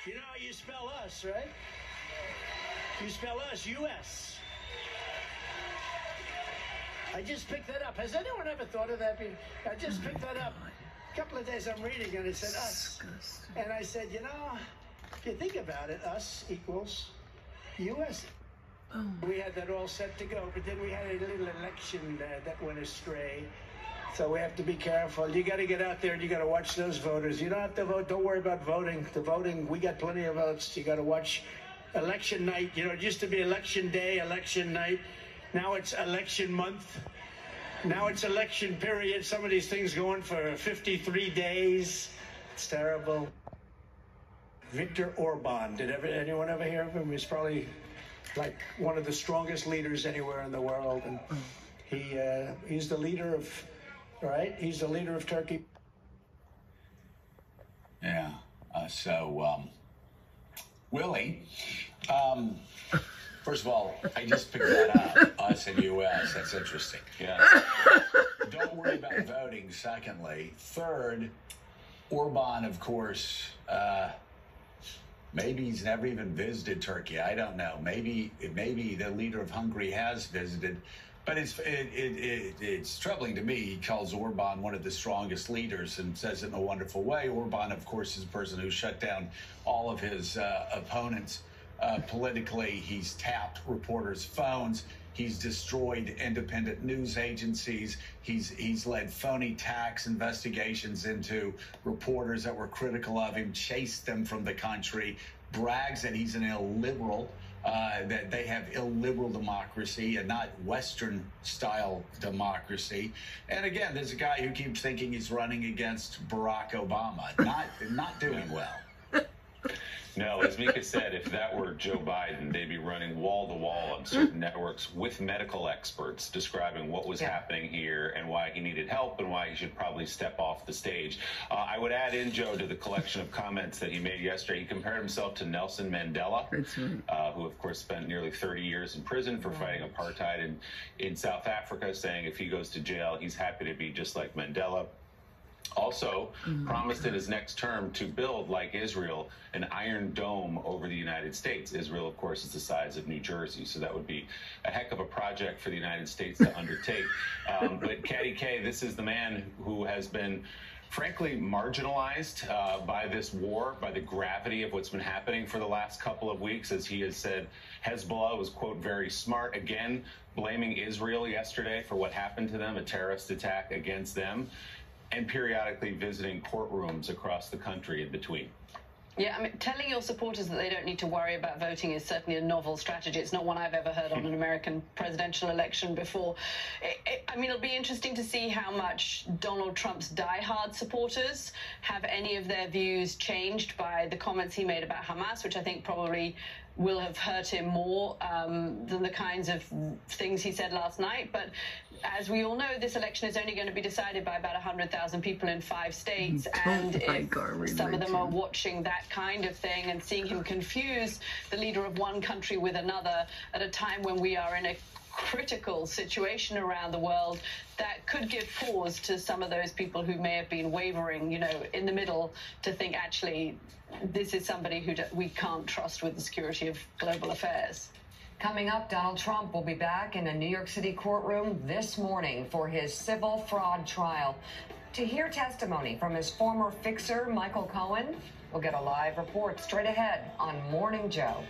You know how you spell us, right? You spell us, U.S. I just picked that up. Has anyone ever thought of that? I just picked that up. A couple of days I'm reading and it said us. And I said, you know, if you think about it, us equals U.S. We had that all set to go, but then we had a little election that went astray. So we have to be careful. You got to get out there and you got to watch those voters. You don't have to vote. Don't worry about voting. The voting, we got plenty of votes. You got to watch election night. You know, it used to be election day, election night. Now it's election month. Now it's election period. Some of these things going for 53 days. It's terrible. Viktor Orban. Did anyone ever hear of him? He's probably like one of the strongest leaders anywhere in the world. And he's the leader of... Right? He's the leader of Turkey. Yeah. Willie, first of all, I just picked that up. Us and U.S. That's interesting. Yeah. Don't worry about voting. Secondly. Third, Orban, of course, maybe he's never even visited Turkey. I don't know. Maybe the leader of Hungary has visited. But it's troubling to me. He calls Orban one of the strongest leaders and says it in a wonderful way. Orban, of course, is a person who shut down all of his opponents politically. He's tapped reporters' phones. He's destroyed independent news agencies. He's led phony tax investigations into reporters that were critical of him, chased them from the country, brags that he's an illiberal. That they have illiberal democracy and not Western-style democracy. And again, there's a guy who keeps thinking he's running against Barack Obama. Not doing well. No, as Mika said, if that were Joe Biden, they'd be running wall-to-wall on certain networks with medical experts describing what was happening here and why he needed help and why he should probably step off the stage. I would add in, Joe, to the collection of comments that he made yesterday. He compared himself to Nelson Mandela, who, of course, spent nearly 30 years in prison for fighting apartheid in South Africa, saying if he goes to jail, he's happy to be just like Mandela. Also promised in his next term to build, like Israel, an iron dome over the United States. Israel, of course, is the size of New Jersey, so that would be a heck of a project for the United States to undertake. But Caddy K, this is the man who has been frankly marginalized by this war, by the gravity of what's been happening for the last couple of weeks. As he has said, Hezbollah was, quote, very smart, again, blaming Israel yesterday for what happened to them, a terrorist attack against them, and periodically visiting courtrooms across the country in between. Yeah, I mean, telling your supporters that they don't need to worry about voting is certainly a novel strategy. It's not one I've ever heard on an American presidential election before. I mean, it'll be interesting to see how much Donald Trump's diehard supporters have any of their views changed by the comments he made about Hamas, which I think probably will have hurt him more than the kinds of things he said last night. But as we all know, this election is only going to be decided by about 100,000 people in 5 states. And if some of them are watching that kind of thing and seeing him confuse the leader of one country with another at a time when we are in a critical situation around the world, that could give pause to some of those people who may have been wavering, you know, in the middle, to think, actually, this is somebody who we can't trust with the security of global affairs. Coming up, Donald Trump will be back in a New York City courtroom this morning for his civil fraud trial. To hear testimony from his former fixer, Michael Cohen, we'll get a live report straight ahead on Morning Joe.